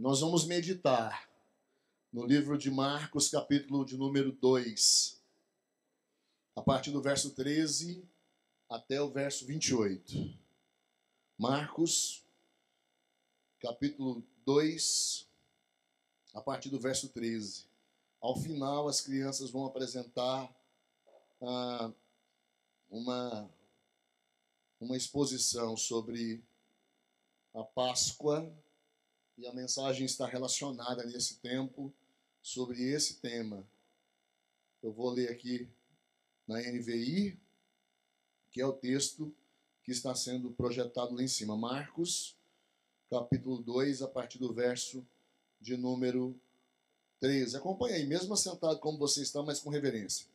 Nós vamos meditar no livro de Marcos, capítulo de número 2, a partir do verso 13 até o verso 28. Marcos, capítulo 2, a partir do verso 13. Ao final, as crianças vão apresentar uma exposição sobre a Páscoa, e a mensagem está relacionada nesse tempo, sobre esse tema. Eu vou ler aqui na NVI, que é o texto que está sendo projetado lá em cima. Marcos, capítulo 2, a partir do verso de número 13. Acompanhe aí, mesmo assentado como você está, mas com reverência.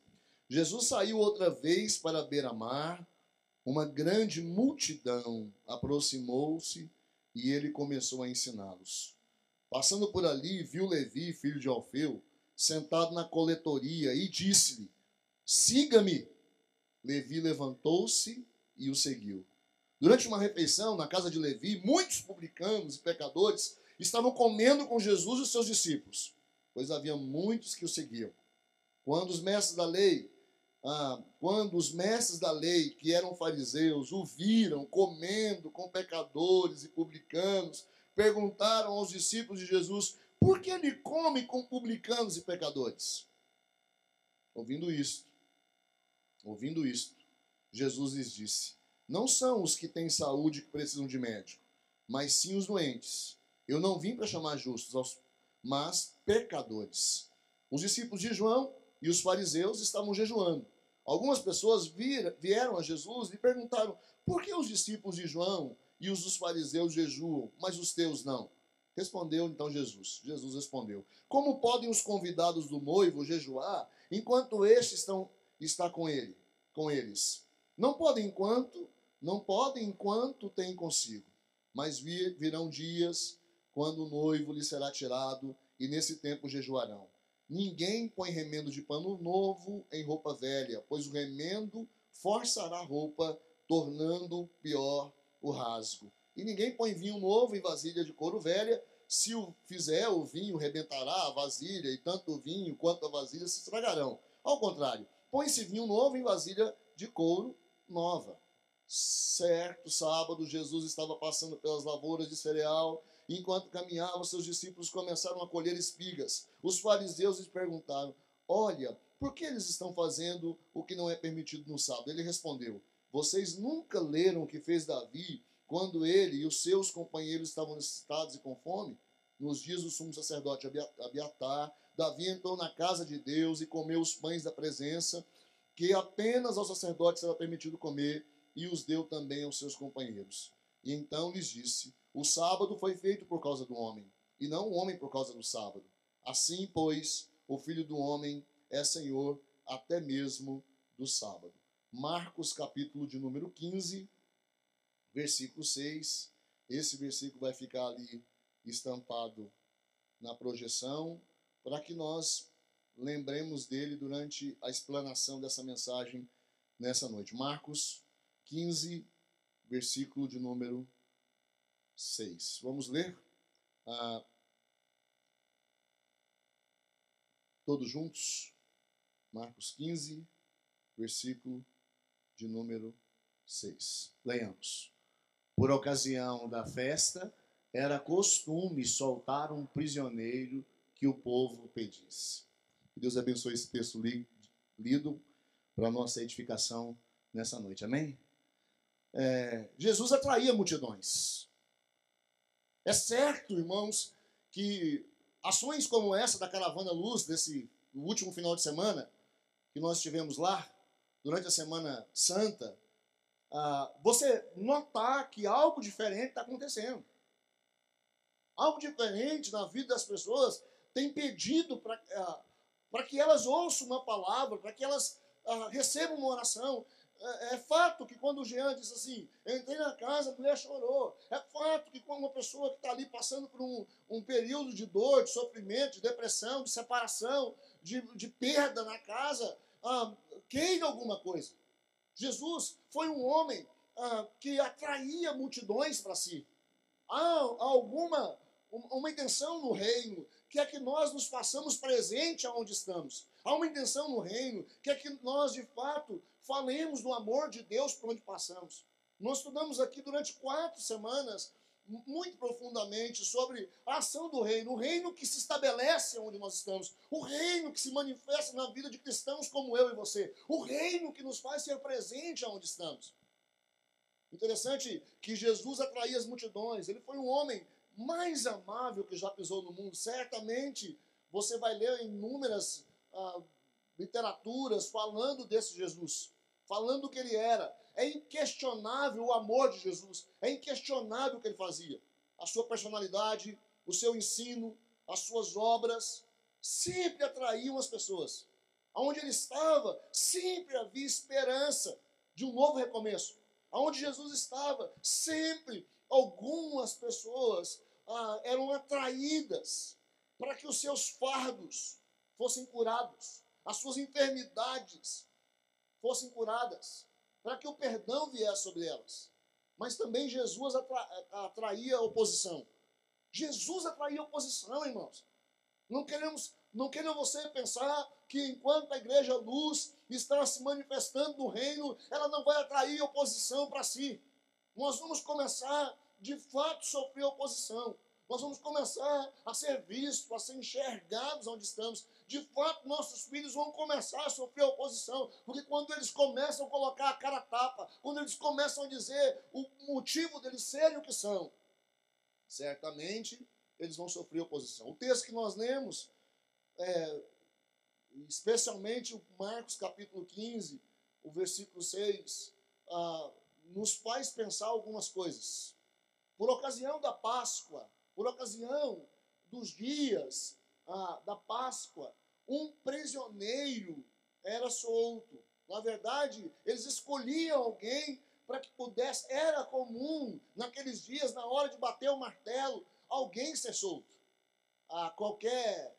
Jesus saiu outra vez para a beira-mar, uma grande multidão aproximou-se e ele começou a ensiná-los. Passando por ali, viu Levi, filho de Alfeu, sentado na coletoria e disse-lhe: siga-me. Levi levantou-se e o seguiu. Durante uma refeição na casa de Levi, muitos publicanos e pecadores estavam comendo com Jesus e os seus discípulos, pois havia muitos que o seguiam. Quando os mestres da lei, que eram fariseus, o viram comendo com pecadores e publicanos, perguntaram aos discípulos de Jesus: por que ele come com publicanos e pecadores? Ouvindo isto, Jesus lhes disse: não são os que têm saúde que precisam de médico, mas sim os doentes. Eu não vim para chamar justos, mas pecadores. Os discípulos de João e os fariseus estavam jejuando. Algumas pessoas vieram a Jesus e perguntaram: por que os discípulos de João e os dos fariseus jejuam, mas os teus não? Respondeu então Jesus. Jesus respondeu: como podem os convidados do noivo jejuar enquanto este está com eles? Não podem enquanto têm consigo. Mas virão dias quando o noivo lhe será tirado, e nesse tempo jejuarão. Ninguém põe remendo de pano novo em roupa velha, pois o remendo forçará a roupa, tornando pior o rasgo. E ninguém põe vinho novo em vasilha de couro velha. Se o fizer, o vinho rebentará a vasilha, e tanto o vinho quanto a vasilha se estragarão. Ao contrário, põe-se vinho novo em vasilha de couro nova. Certo sábado, Jesus estava passando pelas lavouras de cereal. Enquanto caminhava, seus discípulos começaram a colher espigas. Os fariseus lhes perguntaram: olha, por que eles estão fazendo o que não é permitido no sábado? Ele respondeu: vocês nunca leram o que fez Davi quando ele e os seus companheiros estavam necessitados e com fome? Nos dias do sumo sacerdote Abiatar, Davi entrou na casa de Deus e comeu os pães da presença, que apenas aos sacerdotes era permitido comer, e os deu também aos seus companheiros. E então lhes disse: o sábado foi feito por causa do homem, e não o homem por causa do sábado. Assim, pois, o Filho do Homem é Senhor até mesmo do sábado. Marcos, capítulo de número 15, versículo 6. Esse versículo vai ficar ali estampado na projeção, para que nós lembremos dele durante a explanação dessa mensagem nessa noite. Marcos 15, versículo de número 6. Vamos ler? Todos juntos? Marcos 15, versículo de número 6. Leiamos. Por ocasião da festa, era costume soltar um prisioneiro que o povo pedisse. Que Deus abençoe esse texto lido para a nossa edificação nessa noite. Amém? Jesus atraía multidões. É certo, irmãos, que ações como essa da Caravana Luz, desse último final de semana que nós tivemos lá, durante a Semana Santa, você notar que algo diferente está acontecendo. Algo diferente na vida das pessoas tem pedido para que elas ouçam uma palavra, para que elas recebam uma oração. É fato que quando o Jean disse assim: eu entrei na casa, a mulher chorou. É fato que quando uma pessoa que está ali passando por um período de dor, de sofrimento, de depressão, de separação, de perda na casa, queira alguma coisa. Jesus foi um homem que atraía multidões para si. Há uma intenção no reino, que é que nós nos façamos presente aonde estamos. Há uma intenção no reino, que é que nós, de fato, falemos do amor de Deus por onde passamos. Nós estudamos aqui durante 4 semanas, muito profundamente, sobre a ação do reino, o reino que se estabelece onde nós estamos, o reino que se manifesta na vida de cristãos como eu e você, o reino que nos faz ser presente aonde estamos. Interessante que Jesus atraía as multidões, ele foi um homem mais amável que já pisou no mundo. Certamente você vai ler inúmeras literaturas falando desse Jesus, falando o que ele era. É inquestionável o amor de Jesus, é inquestionável o que ele fazia. A sua personalidade, o seu ensino, as suas obras, sempre atraíam as pessoas. Aonde ele estava, sempre havia esperança de um novo recomeço. Aonde Jesus estava, sempre algumas pessoas eram atraídas para que os seus fardos fossem curados, as suas enfermidades fossem curadas, para que o perdão viesse sobre elas. Mas também Jesus atraía a oposição. Jesus atraía a oposição, irmãos. Não queremos você pensar que enquanto a Igreja Luz está se manifestando no reino, ela não vai atrair oposição para si. Nós vamos começar, de fato, a sofrer oposição. Nós vamos começar a ser vistos, a ser enxergados onde estamos. De fato, nossos filhos vão começar a sofrer oposição, porque quando eles começam a colocar a cara a tapa, quando eles começam a dizer o motivo deles serem o que são, certamente eles vão sofrer oposição. O texto que nós lemos, especialmente o Marcos capítulo 15, o versículo 6, nos faz pensar algumas coisas. Por ocasião da Páscoa, por ocasião dos dias da Páscoa, um prisioneiro era solto. Na verdade, eles escolhiam alguém para que pudesse, era comum naqueles dias, na hora de bater o martelo, alguém ser solto. Qualquer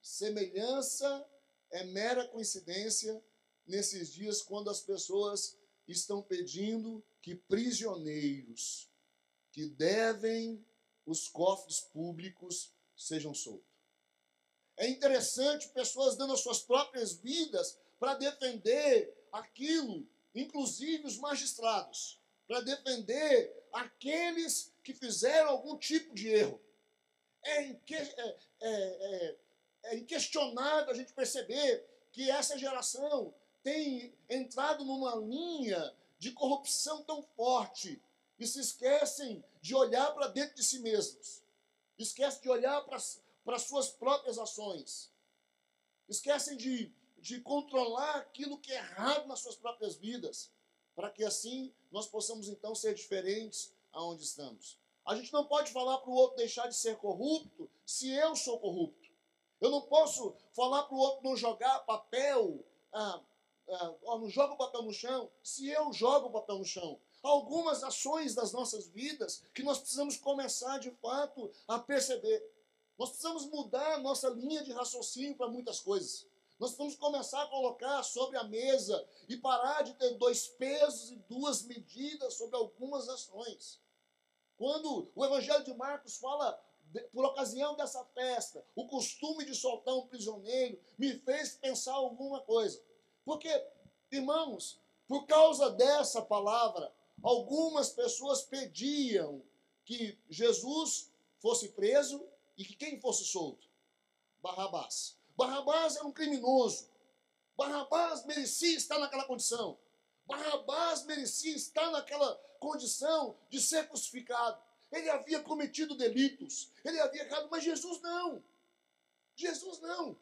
semelhança é mera coincidência nesses dias quando as pessoas estão pedindo que prisioneiros que devem os cofres públicos sejam soltos. É interessante pessoas dando as suas próprias vidas para defender aquilo, inclusive os magistrados, para defender aqueles que fizeram algum tipo de erro. É inquestionável a gente perceber que essa geração tem entrado numa linha de corrupção tão forte e se esquecem de olhar para dentro de si mesmos. Esquecem de olhar para as suas próprias ações. Esquecem de controlar aquilo que é errado nas suas próprias vidas, para que assim nós possamos então ser diferentes aonde estamos. A gente não pode falar para o outro deixar de ser corrupto se eu sou corrupto. Eu não posso falar para o outro não jogar papel, não joga o papel no chão, se eu jogo o papel no chão. Há algumas ações das nossas vidas que nós precisamos começar, de fato, a perceber. Nós precisamos mudar a nossa linha de raciocínio para muitas coisas. Nós precisamos começar a colocar sobre a mesa e parar de ter 2 pesos e 2 medidas sobre algumas ações. Quando o Evangelho de Marcos fala, por ocasião dessa festa, o costume de soltar um prisioneiro, me fez pensar alguma coisa. Porque, irmãos, por causa dessa palavra, algumas pessoas pediam que Jesus fosse preso e que quem fosse solto? Barrabás. Barrabás era um criminoso. Barrabás merecia estar naquela condição. Barrabás merecia estar naquela condição de ser crucificado. Ele havia cometido delitos, ele havia errado, mas Jesus não. Jesus não.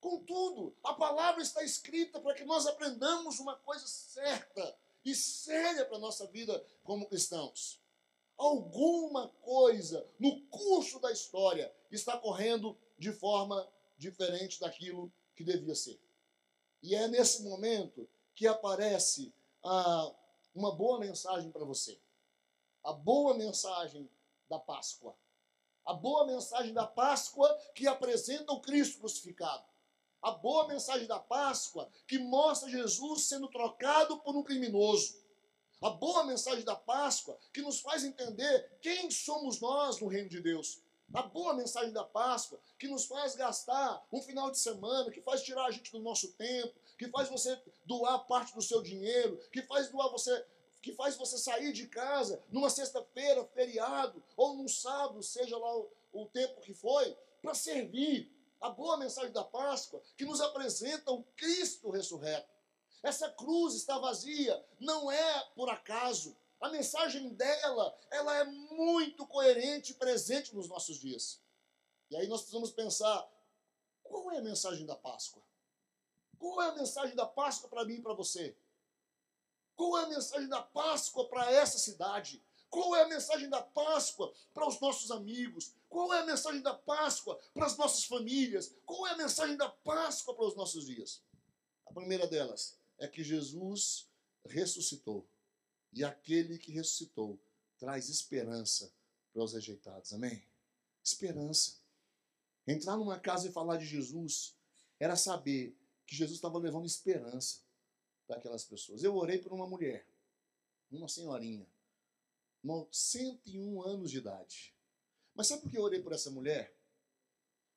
Contudo, a palavra está escrita para que nós aprendamos uma coisa certa e séria para a nossa vida como cristãos. Alguma coisa no curso da história está correndo de forma diferente daquilo que devia ser. E é nesse momento que aparece uma boa mensagem para você. A boa mensagem da Páscoa. A boa mensagem da Páscoa que apresenta o Cristo crucificado. A boa mensagem da Páscoa que mostra Jesus sendo trocado por um criminoso. A boa mensagem da Páscoa que nos faz entender quem somos nós no reino de Deus. A boa mensagem da Páscoa que nos faz gastar um final de semana, que faz tirar a gente do nosso tempo, que faz você doar parte do seu dinheiro, que faz você sair de casa numa sexta-feira, feriado, ou num sábado, seja lá o tempo que foi, para servir. A boa mensagem da Páscoa que nos apresenta o Cristo ressurreto. Essa cruz está vazia, não é por acaso. A mensagem dela, ela é muito coerente e presente nos nossos dias. E aí nós precisamos pensar, qual é a mensagem da Páscoa? Qual é a mensagem da Páscoa para mim e para você? Qual é a mensagem da Páscoa para essa cidade? Qual é a mensagem da Páscoa para os nossos amigos? Qual é a mensagem da Páscoa para as nossas famílias? Qual é a mensagem da Páscoa para os nossos dias? A primeira delas é que Jesus ressuscitou. E aquele que ressuscitou traz esperança para os rejeitados. Amém? Esperança. Entrar numa casa e falar de Jesus era saber que Jesus estava levando esperança para aquelas pessoas. Eu orei por uma mulher, uma senhorinha, 101 anos de idade. Mas sabe por que eu orei por essa mulher?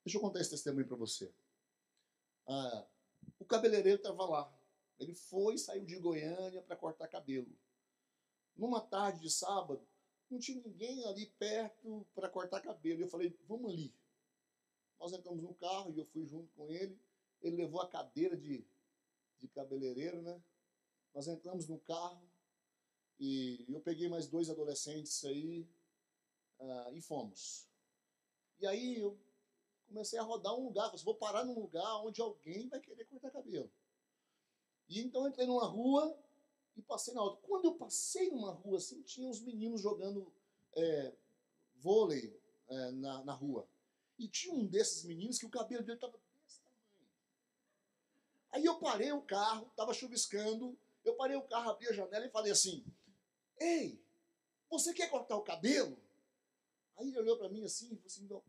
Deixa eu contar esse testemunho para você. O cabeleireiro estava lá. Ele saiu de Goiânia para cortar cabelo. Numa tarde de sábado, não tinha ninguém ali perto para cortar cabelo. Eu falei, vamos ali. Nós entramos no carro e eu fui junto com ele. Ele levou a cadeira de cabeleireiro, né? Nós entramos no carro e eu peguei mais 2 adolescentes aí e fomos. E aí eu comecei a rodar um lugar. Falei, vou parar num lugar onde alguém vai querer cortar cabelo. E então eu entrei numa rua e passei na outra. Quando eu passei numa rua assim, tinha uns meninos jogando vôlei na rua. E tinha um desses meninos que o cabelo dele estava desse tamanho. Aí eu parei o carro, estava chuviscando, eu parei o carro, abri a janela e falei assim, ei, você quer cortar o cabelo? Aí ele olhou para mim assim e falou assim, não,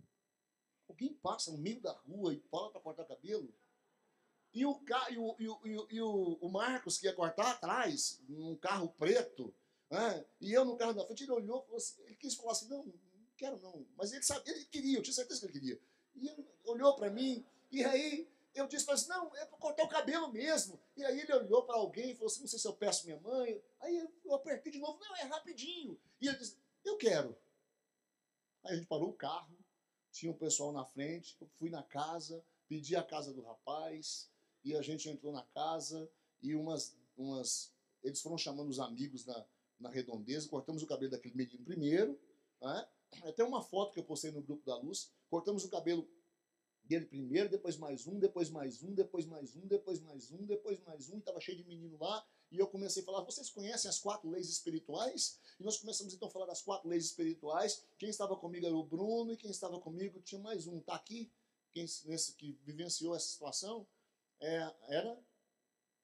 alguém passa no meio da rua e fala para cortar o cabelo? E o Marcos, que ia cortar atrás, num carro preto, né? E eu no carro da frente, ele olhou, assim, ele quis falar assim, não quero não. Mas ele sabia, ele queria, eu tinha certeza que ele queria. E ele olhou para mim, e aí eu disse assim, não, é para cortar o cabelo mesmo. E aí ele olhou para alguém e falou assim, não sei se eu peço minha mãe. Aí eu apertei de novo, não, é rapidinho. E ele disse, eu quero. Aí a gente parou o carro, tinha um pessoal na frente, eu fui na casa, pedi a casa do rapaz, e a gente entrou na casa, e eles foram chamando os amigos na redondeza, cortamos o cabelo daquele menino primeiro, né? Até uma foto que eu postei no grupo da Luz, cortamos o cabelo dele primeiro, depois mais um, depois mais um, depois mais um, depois mais um, depois mais um, e estava cheio de menino lá, e eu comecei a falar, vocês conhecem as 4 leis espirituais? E nós começamos então a falar das 4 leis espirituais. Quem estava comigo era o Bruno, e quem estava comigo tinha mais um, tá aqui? Nesse que vivenciou essa situação era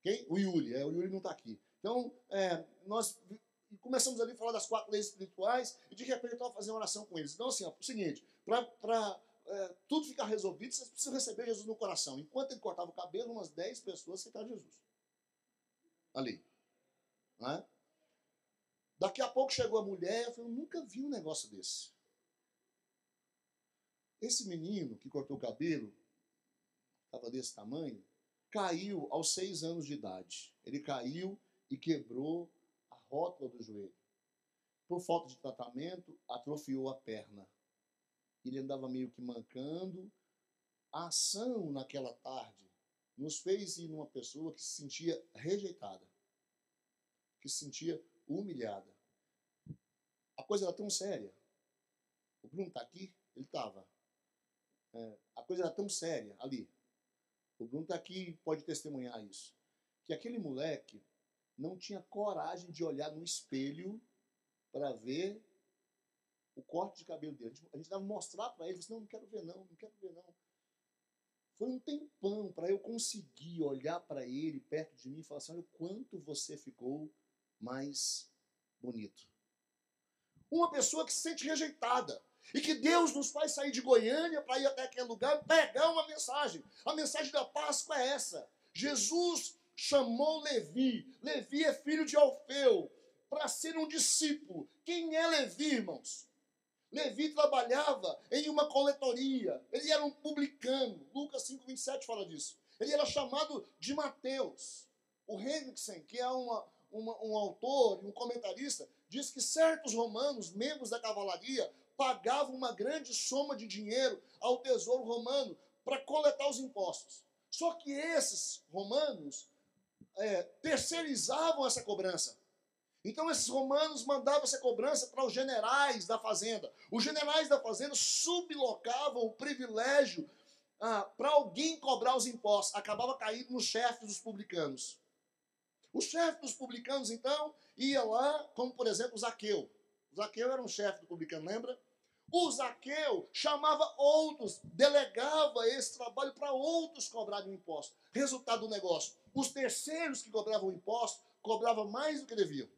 quem? O Yuri. O Yuri não está aqui. Então, nós começamos ali a falar das 4 leis espirituais e de repente eu estava fazendo uma oração com eles. Então, assim, o seguinte, para tudo ficar resolvido, vocês precisam receber Jesus no coração. Enquanto ele cortava o cabelo, umas 10 pessoas aceitaram Jesus. Ali. Né? Daqui a pouco chegou a mulher, eu falei, eu nunca vi um negócio desse. Esse menino que cortou o cabelo, estava desse tamanho, caiu aos 6 anos de idade. Ele caiu e quebrou a rótula do joelho. Por falta de tratamento, atrofiou a perna. Ele andava meio que mancando. A ação naquela tarde nos fez ir numa pessoa que se sentia rejeitada, que se sentia humilhada. A coisa era tão séria. O Bruno está aqui, ele estava. A coisa era tão séria ali. O Bruno está aqui e pode testemunhar isso. Que aquele moleque não tinha coragem de olhar no espelho para ver o corte de cabelo dele. A gente dava mostrar para ele, disse, não quero ver não, não quero ver não. Foi um tempão para eu conseguir olhar para ele perto de mim e falar assim, olha o quanto você ficou mais bonito. Uma pessoa que se sente rejeitada. E que Deus nos faz sair de Goiânia para ir até aquele lugar e pegar uma mensagem. A mensagem da Páscoa é essa. Jesus chamou Levi. Levi é filho de Alfeu. para ser um discípulo. Quem é Levi, irmãos? Levi trabalhava em uma coletoria, ele era um publicano. Lucas 5:27 fala disso. Ele era chamado de Mateus. O Henriksen, que é um autor e um comentarista, diz que certos romanos, membros da cavalaria, pagavam uma grande soma de dinheiro ao tesouro romano para coletar os impostos. Só que esses romanos terceirizavam essa cobrança. Então esses romanos mandavam essa cobrança para os generais da fazenda. Os generais da fazenda sublocavam o privilégio para alguém cobrar os impostos. Acabava caindo nos chefes dos publicanos. O chefe dos publicanos, então, ia lá, como por exemplo Zaqueu. Zaqueu era um chefe do publicano, lembra? O Zaqueu chamava outros, delegava esse trabalho para outros cobrarem o imposto. Resultado do negócio, os terceiros que cobravam o imposto cobravam mais do que deviam.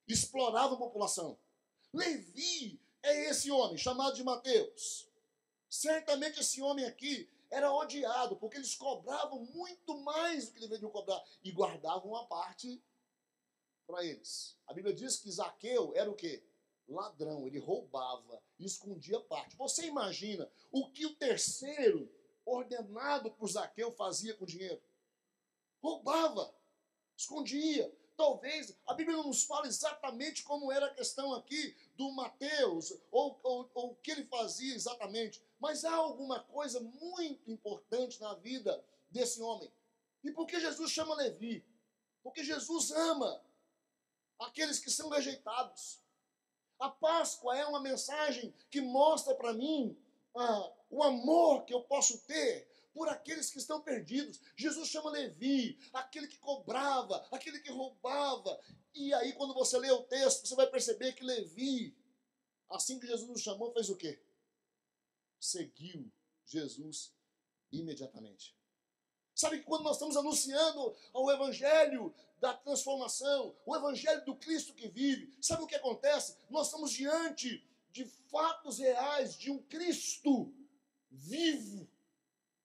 Exploravam a população. Levi é esse homem, chamado de Mateus. Certamente esse homem aqui era odiado, porque eles cobravam muito mais do que deveriam cobrar e guardavam uma parte para eles. A Bíblia diz que Zaqueu era o quê? Ladrão, ele roubava e escondia parte. Você imagina o que o terceiro ordenado por Zaqueu fazia com o dinheiro? Roubava, escondia. Talvez a Bíblia não nos fala exatamente como era a questão aqui do Mateus, ou o que ele fazia exatamente, mas há alguma coisa muito importante na vida desse homem. E por que Jesus chama Levi? Porque Jesus ama aqueles que são rejeitados. A Páscoa é uma mensagem que mostra para mim o amor que eu posso ter por aqueles que estão perdidos. Jesus chama Levi, aquele que cobrava, aquele que roubava. E aí, quando você lê o texto, você vai perceber que Levi, assim que Jesus nos chamou, fez o quê? Seguiu Jesus imediatamente. Sabe que quando nós estamos anunciando o evangelho da transformação, o evangelho do Cristo que vive, sabe o que acontece? Nós estamos diante de fatos reais, de um Cristo vivo,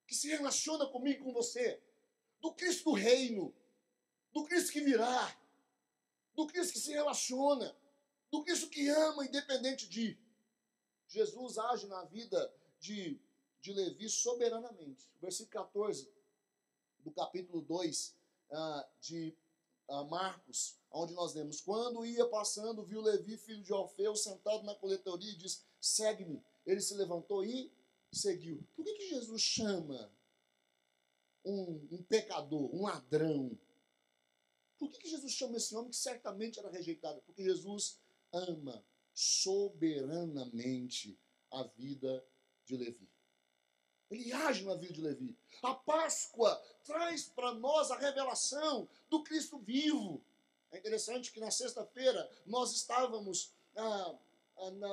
que se relaciona comigo e com você, do Cristo do reino, do Cristo que virá, do Cristo que se relaciona, do Cristo que ama independente de. Jesus age na vida de Levi soberanamente. Versículo 14 do capítulo 2 de Marcos, onde nós lemos: quando ia passando, viu Levi, filho de Alfeu, sentado na coletoria e disse: segue-me. Ele se levantou e seguiu. Por que Jesus chama um pecador, um ladrão? Por que Jesus chama esse homem que certamente era rejeitado? Porque Jesus ama soberanamente a vida de Levi. Ele age na vida de Levi. A Páscoa traz para nós a revelação do Cristo vivo. É interessante que na sexta-feira nós estávamos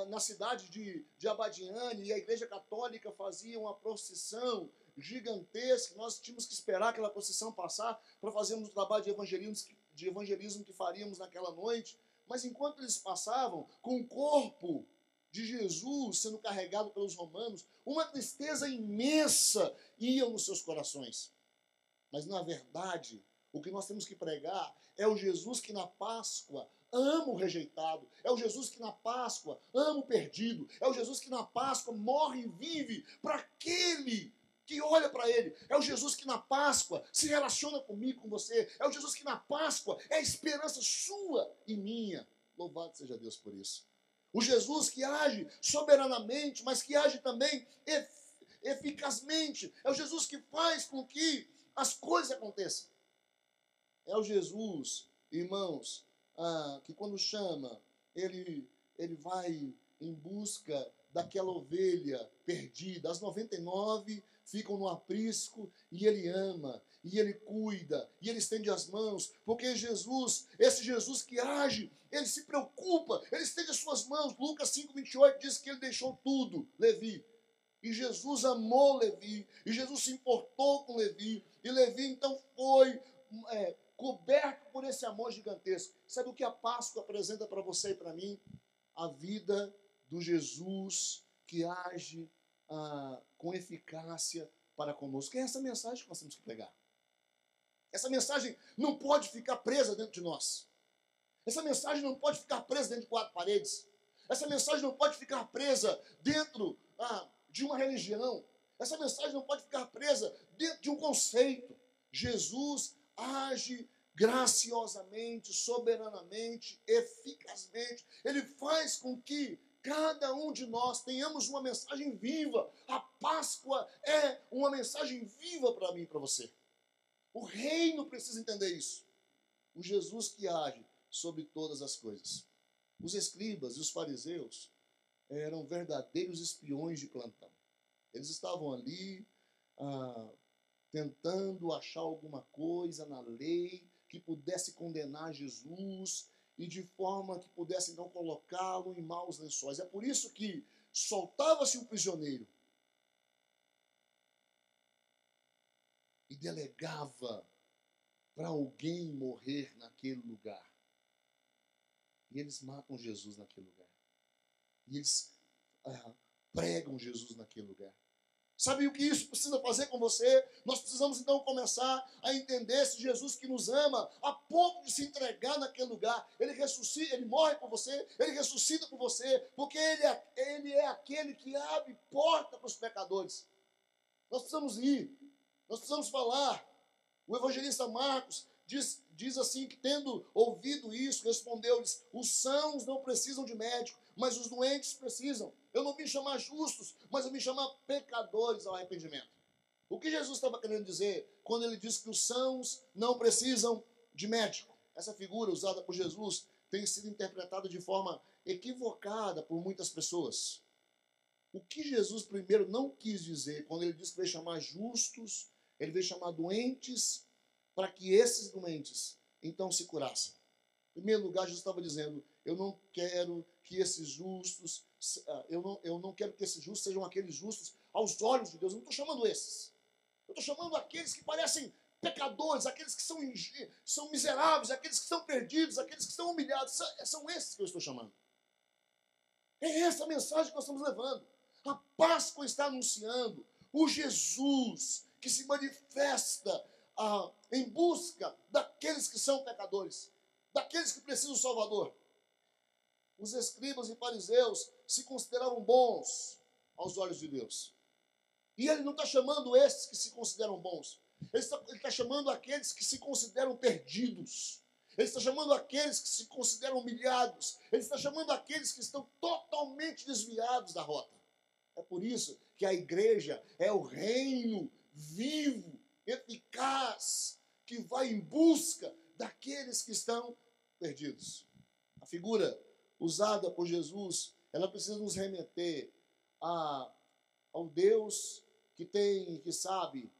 na cidade de Abadiane e a Igreja Católica fazia uma procissão gigantesca. Nós tínhamos que esperar aquela procissão passar para fazermos o trabalho de evangelismo que faríamos naquela noite. Mas enquanto eles passavam, com o corpo de Jesus sendo carregado pelos romanos, uma tristeza imensa ia nos seus corações. Mas, na verdade, o que nós temos que pregar é o Jesus que na Páscoa ama o rejeitado, é o Jesus que na Páscoa ama o perdido, é o Jesus que na Páscoa morre e vive para aquele que olha para ele, é o Jesus que na Páscoa se relaciona comigo, com você, é o Jesus que na Páscoa é a esperança sua e minha. Louvado seja Deus por isso. O Jesus que age soberanamente, mas que age também eficazmente. É o Jesus que faz com que as coisas aconteçam. É o Jesus, irmãos, que quando chama, ele vai em busca daquela ovelha perdida. As 99 ficam no aprisco e ele ama, e ele cuida, e ele estende as mãos, porque Jesus, esse Jesus que age, ele se preocupa, ele estende as suas mãos. Lucas 5:28 diz que ele deixou tudo, Levi. E Jesus amou Levi, e Jesus se importou com Levi, e Levi então foi coberto por esse amor gigantesco. Sabe o que a Páscoa apresenta para você e para mim? A vida do Jesus que age com eficácia para conosco. É essa mensagem que nós temos que pregar. Essa mensagem não pode ficar presa dentro de nós. Essa mensagem não pode ficar presa dentro de quatro paredes. Essa mensagem não pode ficar presa dentro de uma religião. Essa mensagem não pode ficar presa dentro de um conceito. Jesus age graciosamente, soberanamente, eficazmente. Ele faz com que cada um de nós tenhamos uma mensagem viva. A Páscoa é uma mensagem viva para mim e para você. O reino precisa entender isso. O Jesus que age sobre todas as coisas. Os escribas e os fariseus eram verdadeiros espiões de plantão. Eles estavam ali tentando achar alguma coisa na lei que pudesse condenar Jesus e de forma que pudesse então colocá-lo em maus lençóis. É por isso que soltava-se um prisioneiro e delegava para alguém morrer naquele lugar. E eles matam Jesus naquele lugar. E eles pregam Jesus naquele lugar. Sabe o que isso precisa fazer com você? Nós precisamos então começar a entender esse Jesus que nos ama a ponto de se entregar naquele lugar. Ele ressuscita, ele morre por você, ele ressuscita por você, porque ele é aquele que abre porta para os pecadores. Nós precisamos ir, nós precisamos falar. O evangelista Marcos diz assim, que tendo ouvido isso, respondeu-lhes: os sãos não precisam de médico, mas os doentes precisam. Eu não vim chamar justos, mas eu vim chamar pecadores ao arrependimento. O que Jesus estava querendo dizer quando ele disse que os sãos não precisam de médico? Essa figura usada por Jesus tem sido interpretada de forma equivocada por muitas pessoas. O que Jesus primeiro não quis dizer quando ele disse que veio chamar justos, ele veio chamar doentes, para que esses doentes então se curassem. Em primeiro lugar, Jesus estava dizendo: eu não quero que esses justos, eu não quero que esses justos sejam aqueles justos aos olhos de Deus. Eu não estou chamando esses. Eu estou chamando aqueles que parecem pecadores, aqueles que são miseráveis, aqueles que estão perdidos, aqueles que estão humilhados. São esses que eu estou chamando. É essa a mensagem que nós estamos levando. A Páscoa está anunciando o Jesus que se manifesta em busca daqueles que são pecadores, daqueles que precisam do Salvador. Os escribas e fariseus se consideravam bons aos olhos de Deus. E ele não está chamando esses que se consideram bons. Ele está chamando aqueles que se consideram perdidos. Ele está chamando aqueles que se consideram humilhados. Ele está chamando aqueles que estão totalmente desviados da rota. É por isso que a igreja é o reino vivo, eficaz, que vai em busca daqueles que estão perdidos. A figura usada por Jesus, ela precisa nos remeter ao Deus que sabe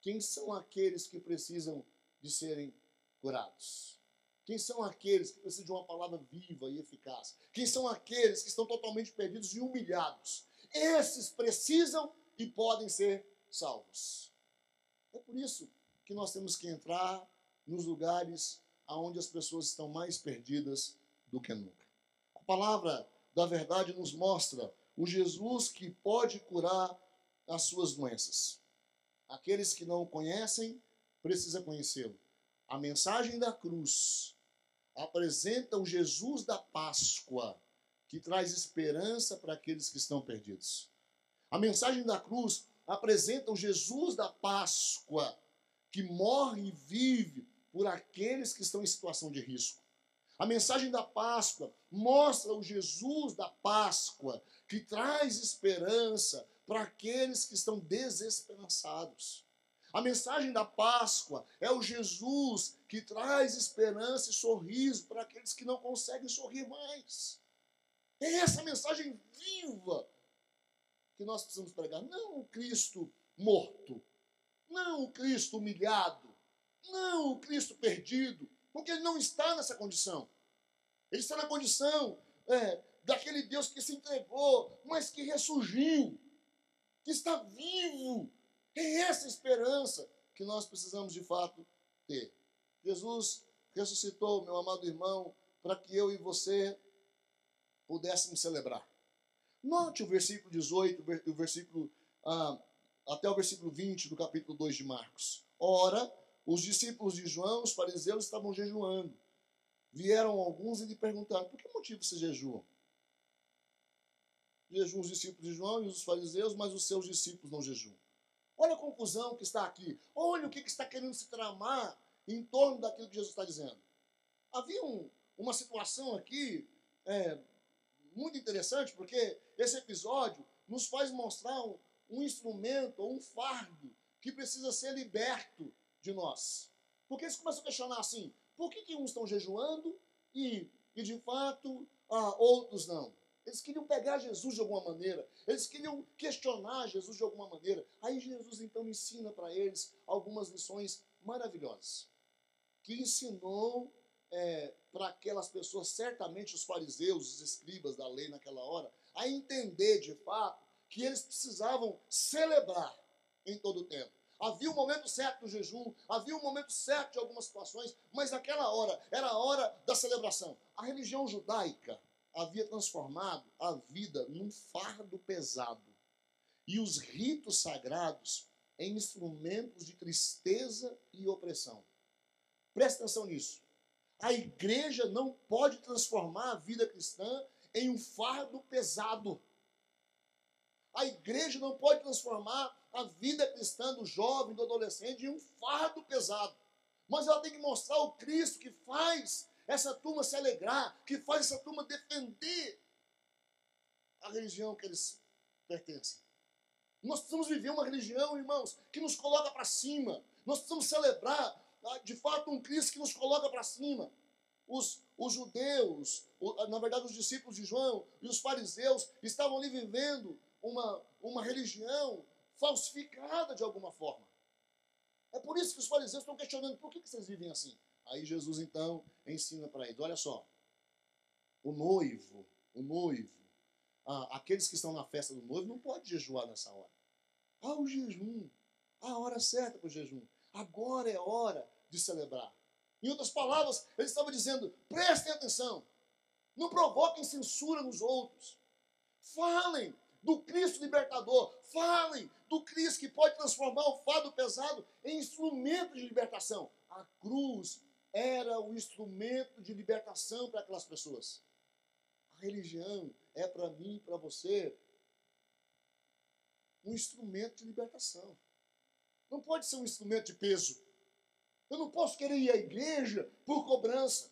quem são aqueles que precisam de serem curados. Quem são aqueles que precisam de uma palavra viva e eficaz? Quem são aqueles que estão totalmente perdidos e humilhados? Esses precisam e podem ser salvos. É por isso que nós temos que entrar nos lugares onde as pessoas estão mais perdidas do que nunca. A palavra da verdade nos mostra o Jesus que pode curar as suas doenças. Aqueles que não o conhecem, precisam conhecê-lo. A mensagem da cruz apresenta o Jesus da Páscoa, que traz esperança para aqueles que estão perdidos. A mensagem da cruz apresenta o Jesus da Páscoa, que morre e vive por aqueles que estão em situação de risco. A mensagem da Páscoa mostra o Jesus da Páscoa, que traz esperança para aqueles que estão desesperançados. A mensagem da Páscoa é o Jesus que traz esperança e sorriso para aqueles que não conseguem sorrir mais. É essa mensagem viva que nós precisamos pregar. Não o Cristo morto, não o Cristo humilhado, não o Cristo perdido, porque ele não está nessa condição. Ele está na condição daquele Deus que se entregou, mas que ressurgiu, que está vivo. É essa esperança que nós precisamos de fato ter. Jesus ressuscitou, meu amado irmão, para que eu e você pudéssemos celebrar. Note o versículo 18, até o versículo 20 do capítulo 2 de Marcos. Ora, os discípulos de João, os fariseus, estavam jejuando. vieram alguns e lhe perguntaram: por que motivo você jejua? Jejuam os discípulos de João e os fariseus, mas os seus discípulos não jejuam. Olha a confusão que está aqui. Olha o que está querendo se tramar em torno daquilo que Jesus está dizendo. Havia uma situação aqui muito interessante, porque esse episódio nos faz mostrar um instrumento, ou um fardo, que precisa ser liberto de nós. Porque eles começam a questionar assim: por que uns estão jejuando e de fato, outros não? Eles queriam pegar Jesus de alguma maneira. Eles queriam questionar Jesus de alguma maneira. Aí Jesus então ensina para eles algumas lições maravilhosas. Que ensinou para aquelas pessoas, certamente os fariseus, os escribas da lei naquela hora, a entender de fato que eles precisavam celebrar em todo o tempo. Havia um momento certo do jejum, havia um momento certo de algumas situações, mas naquela hora era a hora da celebração. A religião judaica havia transformado a vida num fardo pesado e os ritos sagrados em instrumentos de tristeza e opressão. Presta atenção nisso. A igreja não pode transformar a vida cristã em um fardo pesado. A igreja não pode transformar a vida cristã do jovem, do adolescente, em um fardo pesado. Mas ela tem que mostrar o Cristo que faz essa turma se alegrar, que faz essa turma defender a religião que eles pertencem. Nós precisamos viver uma religião, irmãos, que nos coloca para cima. Nós precisamos celebrar, de fato, um Cristo que nos coloca para cima. Os judeus, na verdade, os discípulos de João e os fariseus estavam ali vivendo uma religião falsificada de alguma forma. É por isso que os fariseus estão questionando: por que vocês vivem assim? Aí Jesus, então, ensina para eles: olha só, o noivo, aqueles que estão na festa do noivo não podem jejuar nessa hora. O jejum, a hora certa para o jejum. Agora é hora de celebrar. Em outras palavras, ele estava dizendo: prestem atenção, não provoquem censura nos outros. Falem do Cristo libertador, falem do Cristo que pode transformar o fardo pesado em instrumento de libertação. A cruz era o instrumento de libertação para aquelas pessoas. A religião é para mim e para você um instrumento de libertação. Não pode ser um instrumento de peso. Eu não posso querer ir à igreja por cobrança.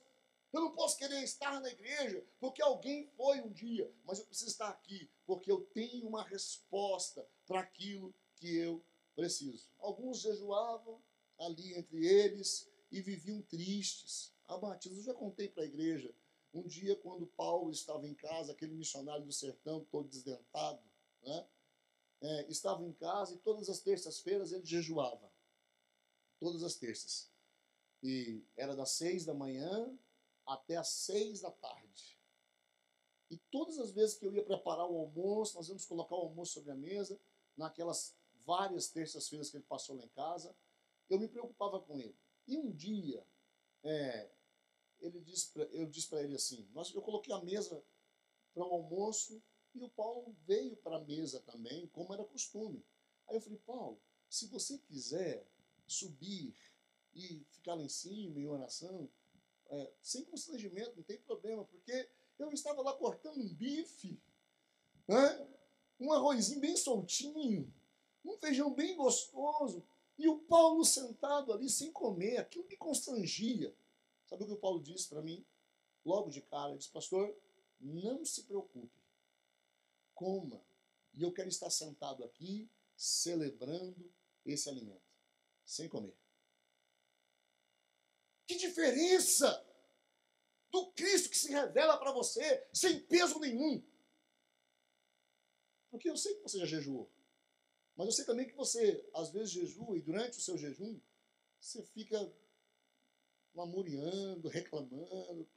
Eu não posso querer estar na igreja porque alguém foi um dia. Mas eu preciso estar aqui porque eu tenho uma resposta para aquilo que eu preciso. Alguns jejuavam ali entre eles e viviam tristes, abatidos. Eu já contei para a igreja um dia quando Paulo estava em casa, aquele missionário do sertão todo desdentado, né? Estava em casa e todas as terças-feiras ele jejuava. Todas as terças. E era das 6 da manhã até as 6 da tarde. E todas as vezes que eu ia preparar o almoço, nós íamos colocar o almoço sobre a mesa, naquelas várias terças-feiras que ele passou lá em casa, eu me preocupava com ele. E um dia, eu disse para ele assim: eu coloquei a mesa para o almoço e o Paulo veio para a mesa também, como era costume. Aí eu falei: Paulo, se você quiser subir e ficar lá em cima em oração, sem constrangimento, não tem problema, porque eu estava lá cortando um bife, né? Um arrozinho bem soltinho, um feijão bem gostoso, e o Paulo sentado ali sem comer, aquilo me constrangia. Sabe o que o Paulo disse para mim? Logo de cara, ele disse: pastor, não se preocupe, coma, e eu quero estar sentado aqui, celebrando esse alimento, sem comer. Que diferença do Cristo que se revela para você sem peso nenhum. Porque eu sei que você já jejuou, mas eu sei também que você às vezes jejua e durante o seu jejum você fica lamuriando, reclamando.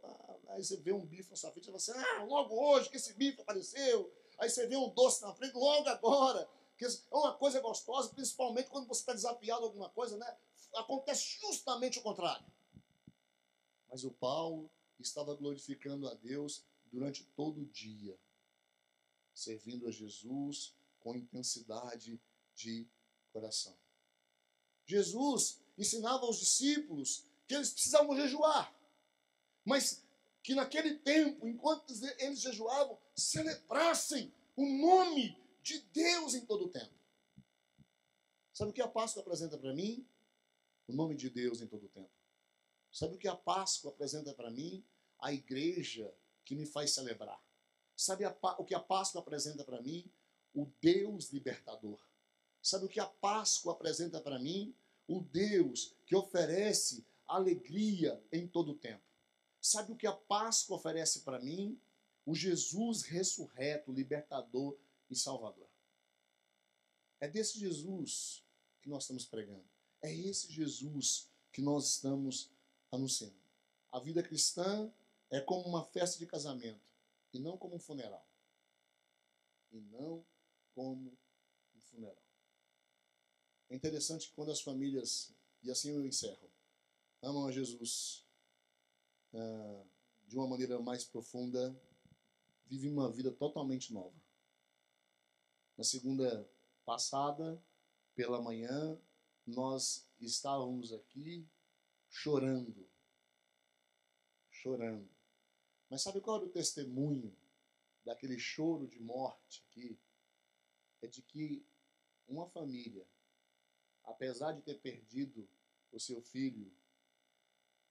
Aí você vê um bife na sua frente e você fala assim: logo hoje que esse bife apareceu. Aí você vê um doce na frente, logo agora. Que é uma coisa gostosa, principalmente quando você está desafiado a alguma coisa, né? Acontece justamente o contrário. Mas o Paulo estava glorificando a Deus durante todo o dia, servindo a Jesus com intensidade de coração. Jesus ensinava aos discípulos que eles precisavam jejuar. mas que naquele tempo, enquanto eles jejuavam, celebrassem o nome de Deus em todo o tempo. Sabe o que a Páscoa apresenta para mim? O nome de Deus em todo o tempo. Sabe o que a Páscoa apresenta para mim? A igreja que me faz celebrar. Sabe o que a Páscoa apresenta para mim? O Deus libertador. Sabe o que a Páscoa apresenta para mim? O Deus que oferece alegria em todo o tempo. Sabe o que a Páscoa oferece para mim? O Jesus ressurreto, libertador e salvador. É desse Jesus que nós estamos pregando. É esse Jesus que nós estamos anunciando. A vida cristã é como uma festa de casamento e não como um funeral. E não como um funeral. É interessante que quando as famílias, e assim eu encerro, amam a Jesus de uma maneira mais profunda, vivem uma vida totalmente nova. Na segunda passada, pela manhã, nós estávamos aqui chorando. Mas sabe qual era o testemunho daquele choro de morte aqui? É de que uma família, apesar de ter perdido o seu filho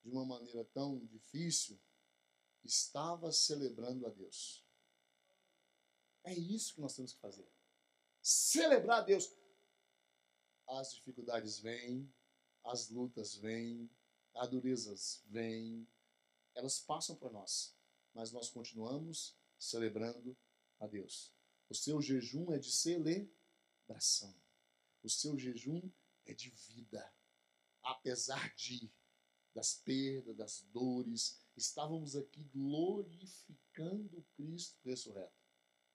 de uma maneira tão difícil, estava celebrando a Deus. É isso que nós temos que fazer. Celebrar a Deus. As dificuldades vêm, as lutas vêm, as durezas vêm, elas passam por nós, mas nós continuamos celebrando a Deus. O seu jejum é de celebração. O seu jejum é de vida. Apesar das perdas, das dores, estávamos aqui glorificando Cristo ressurreto.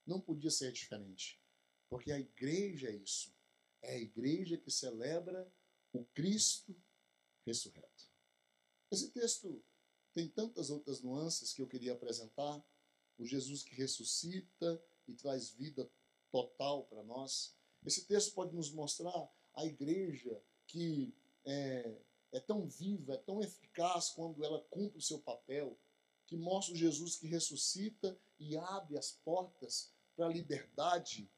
Não podia ser diferente, porque a igreja é isso. É a igreja que celebra o Cristo ressurreto. Esse texto tem tantas outras nuances que eu queria apresentar. O Jesus que ressuscita e traz vida total para nós. Esse texto pode nos mostrar a igreja que é tão viva, é tão eficaz quando ela cumpre o seu papel, que mostra o Jesus que ressuscita e abre as portas para a liberdade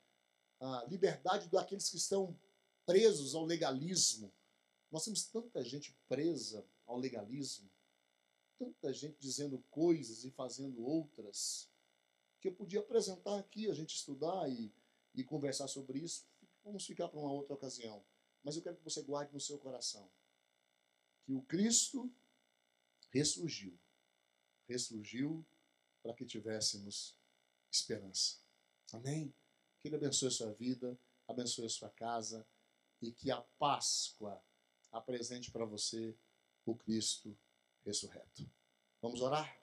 daqueles que estão presos ao legalismo. Nós temos tanta gente presa ao legalismo, tanta gente dizendo coisas e fazendo outras, que eu podia apresentar aqui, a gente estudar e conversar sobre isso. Vamos ficar para uma outra ocasião. Mas eu quero que você guarde no seu coração que o Cristo ressurgiu para que tivéssemos esperança. Amém? Que Ele abençoe a sua vida, abençoe a sua casa e que a Páscoa apresente para você o Cristo ressurreto. Vamos orar?